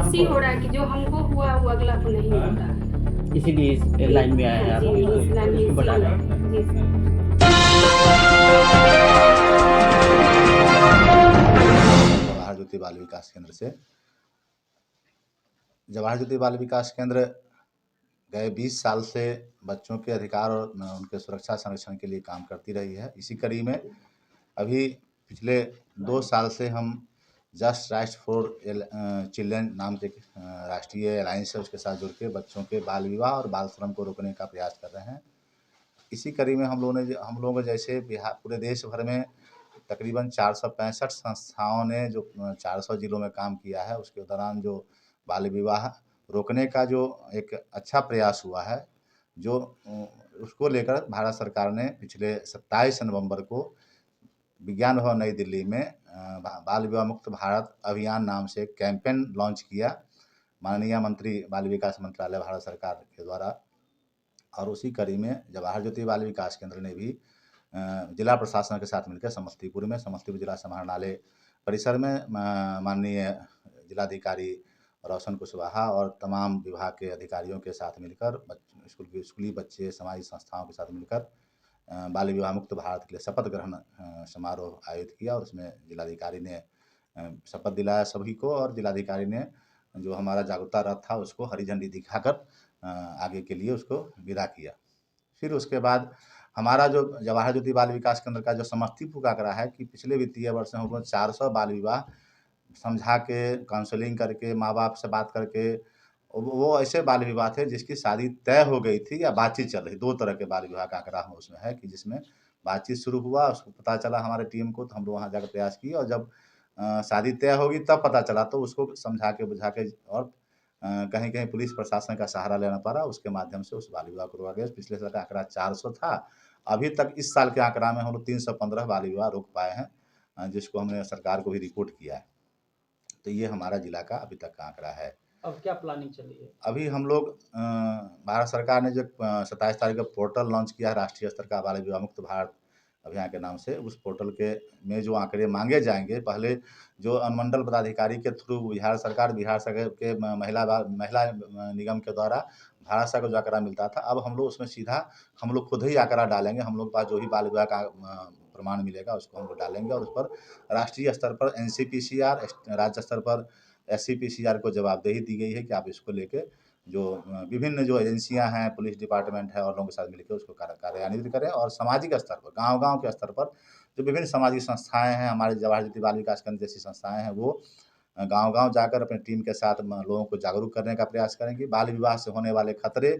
खुशी हो रहा है कि जो हमको हुआ वो अगला को नहीं होता। इसीलिए इस लाइन में आए हैं हाँ आप, जी, इस लाइन में इसको बढ़ा रहे हैं। जी सर। जवाहर ज्योति बाल विकास केंद्र से। जवाहर ज्योति बाल विकास केंद्र गए 20 साल से बच्चों के अधिकार और उनके सुरक्षा संरक्षण के लिए काम करती रही है। इसी कड़ी में अभी पिछले 2 साल से हम जस्ट राइट फॉर चिल्ड्रन नाम के राष्ट्रीय अलायंस है, उसके साथ जुड़ के बच्चों के बाल विवाह और बाल श्रम को रोकने का प्रयास कर रहे हैं। इसी कड़ी में हम लोगों को जैसे बिहार पूरे देश भर में तकरीबन 465 संस्थाओं ने जो 400 जिलों में काम किया है, उसके दौरान जो बाल विवाह रोकने का जो एक अच्छा प्रयास हुआ है, जो उसको लेकर भारत सरकार ने पिछले 27 नवंबर को विज्ञान भवन नई दिल्ली में बाल विवाह मुक्त भारत अभियान नाम से एक कैंपेन लॉन्च किया, माननीय मंत्री बाल विकास मंत्रालय भारत सरकार के द्वारा। और उसी कड़ी में जवाहर ज्योति बाल विकास केंद्र ने भी जिला प्रशासन के साथ मिलकर समस्तीपुर जिला समाहरणालय परिसर में माननीय जिलाधिकारी रोशन कुशवाहा और तमाम विभाग के अधिकारियों के साथ मिलकर स्कूली बच्चे, सामाजिक संस्थाओं के साथ मिलकर बाल विवाह मुक्त भारत के लिए शपथ ग्रहण समारोह आयोजित किया। और उसमें जिलाधिकारी ने शपथ दिलाया सभी को, और जिलाधिकारी ने जो हमारा जागरूकता रथ था उसको हरी झंडी दिखाकर आगे के लिए उसको विदा किया। फिर उसके बाद हमारा जो जवाहर ज्योति बाल विकास केंद्र का जो समस्तीपुर का आंकड़ा है कि पिछले वित्तीय वर्ष में हम लोग 400 बाल विवाह समझा के, काउंसलिंग करके, माँ बाप से बात करके, वो ऐसे बाल विवाह थे जिसकी शादी तय हो गई थी या बातचीत चल रही। 2 तरह के बाल विवाह का आंकड़ा उसमें है कि जिसमें बातचीत शुरू हुआ, उसको पता चला हमारे टीम को, तो हम लोग वहाँ जाकर प्रयास किए, और जब शादी तय होगी तब पता चला तो उसको समझा के बुझा के, और कहीं-कहीं पुलिस प्रशासन का सहारा लेना पड़ा, उसके माध्यम से उस बाल विवाह को रोका गया। पिछले साल का आंकड़ा 400 था, अभी तक इस साल के आंकड़ा में हम लोग 315 बाल विवाह रोक पाए हैं, जिसको हमने सरकार को भी रिपोर्ट किया है। तो ये हमारा जिला का अभी तक का आंकड़ा है। अब क्या प्लानिंग चल रही है? अभी हम लोग भारत सरकार ने जो 27 तारीख को पोर्टल लॉन्च किया है राष्ट्रीय स्तर का बाल विवाह मुक्त भारत अभियान के नाम से, उस पोर्टल के में जो आंकड़े मांगे जाएंगे, पहले जो अनुमंडल पदाधिकारी के थ्रू बिहार सरकार के महिला निगम के द्वारा भारत सरकार को जो आंकड़ा मिलता था, अब हम लोग उसमें सीधा हम लोग खुद ही आंकड़ा डालेंगे। हम लोग के पास जो भी बाल विवाह का प्रमाण मिलेगा उसको हम लोग डालेंगे, और उस पर राष्ट्रीय स्तर पर NCPCR, राज्य स्तर पर SCPCR को जवाबदेही दी गई है कि आप इसको लेके जो विभिन्न जो एजेंसियां हैं, पुलिस डिपार्टमेंट है और लोगों के साथ मिलकर उसको कार्यान्वित करें। और सामाजिक स्तर पर, गांव-गांव के स्तर पर जो विभिन्न सामाजिक संस्थाएं हैं, हमारे जवाहर ज्योति बाल विकास केंद्र जैसी संस्थाएं हैं, वो गांव-गांव जाकर अपनी टीम के साथ लोगों को जागरूक करने का प्रयास करेंगी। बाल विवाह से होने वाले खतरे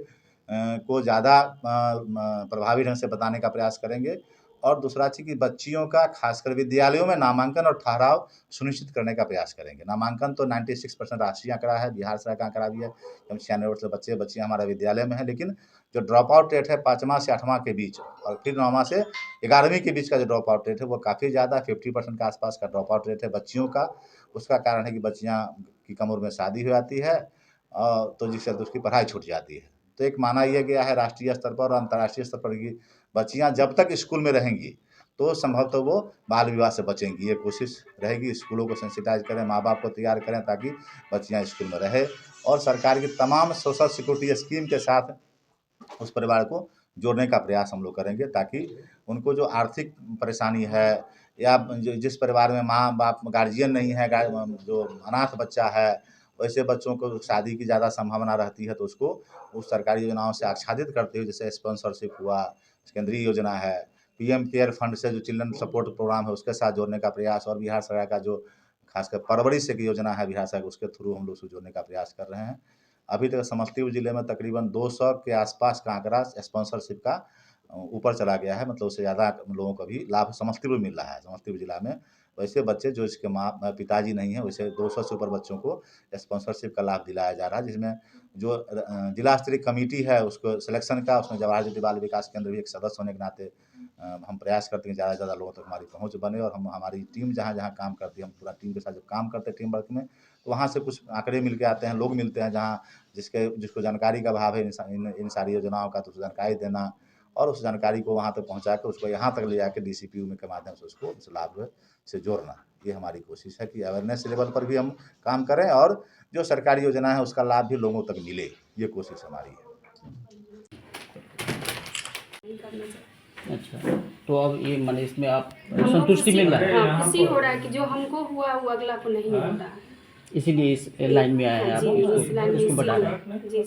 को ज़्यादा प्रभावी ढंग से बताने का प्रयास करेंगे। और दूसरा चीज़ कि बच्चियों का खासकर विद्यालयों में नामांकन और ठहराव सुनिश्चित करने का प्रयास करेंगे। नामांकन तो 96% राष्ट्रीय आंकड़ा है, बिहार सरकार का आंकड़ा भी है, हम 96 वर्ष से बच्चियाँ हमारा विद्यालय में है, लेकिन जो ड्रॉप आउट रेट है 5वां से 8वां के बीच, और फिर 9वां से 11वीं के बीच का जो ड्रॉप आउट रेट है वो काफ़ी ज़्यादा 50% के आसपास का ड्रॉप आउट रेट है बच्चियों का। उसका कारण है कि बच्चियाँ की कम उम्र में शादी हो जाती है, तो जिससे उसकी पढ़ाई छूट जाती है। तो एक माना यह गया है राष्ट्रीय स्तर पर और अंतर्राष्ट्रीय स्तर पर कि बच्चियाँ जब तक स्कूल में रहेंगी तो संभवतः वो बाल विवाह से बचेंगी। ये कोशिश रहेगी, स्कूलों को सेंसिटाइज करें, माँ बाप को तैयार करें ताकि बच्चियाँ स्कूल में रहें, और सरकार की तमाम सोशल सिक्योरिटी स्कीम के साथ उस परिवार को जोड़ने का प्रयास हम लोग करेंगे, ताकि उनको जो आर्थिक परेशानी है या जिस परिवार में माँ बाप गार्जियन नहीं है, जो अनाथ बच्चा है, वैसे बच्चों को शादी की ज़्यादा संभावना रहती है, तो उसको उस सरकारी योजनाओं से आच्छादित करते हुए, जैसे स्पॉन्सरशिप हुआ, केंद्रीय योजना है, PM केयर फंड से जो चिल्ड्रन सपोर्ट प्रोग्राम है उसके साथ जोड़ने का प्रयास, और बिहार सरकार का जो खासकर परवरिश की योजना है बिहार सरकार, उसके थ्रू हम लोग उसको जोड़ने का प्रयास कर रहे हैं। अभी तक समस्तीपुर जिले में तकरीबन 200 के आसपास का आंकड़ा स्पॉन्सरशिप का ऊपर चला गया है, मतलब उससे ज़्यादा लोगों को भी लाभ समस्तीपुर मिल रहा है। समस्तीपुर जिला में वैसे बच्चे जो इसके पिताजी नहीं हैं, वैसे 200 से ऊपर बच्चों को स्पॉन्सरशिप का लाभ दिलाया जा रहा है, जिसमें जो जिला स्तरीय कमेटी है उसको सिलेक्शन का, उसमें जवाहर ज्योति बाल विकास केंद्र भी एक सदस्य होने के नाते हम प्रयास करते हैं ज़्यादा से ज़्यादा लोगों तक हमारी पहुँच बने। और हमारी टीम जहाँ-जहाँ काम करती है, हम पूरा टीम के साथ जब काम करते हैं टीम वर्क में, तो वहाँ से कुछ आंकड़े मिल के आते हैं, लोग मिलते हैं जहाँ जिसको जानकारी का अभाव है इन सारी योजनाओं का, तो उसको जानकारी देना, और उस जानकारी को वहाँ तक पहुँचा के उसको यहाँ तक ले जाके DCPU में के माध्यम से उसको उस लाभ से जोड़ना। ये हमारी कोशिश है कि अवेयरनेस लेवल पर भी हम काम करें और जो सरकारी योजना है उसका लाभ भी लोगों तक मिले, ये कोशिश हमारी है। अच्छा, तो अब ये माने इसमें आप हमको संतुष्टि मिल रहा है, हाँ, खुशी हो रहा है कि जो हमको हुआ वो अगला को नहीं होता है। इसीलिए इस लाइन में आए हैं आप, जी, इस लाइन में इसको बढ़ा रहे हैं। जी।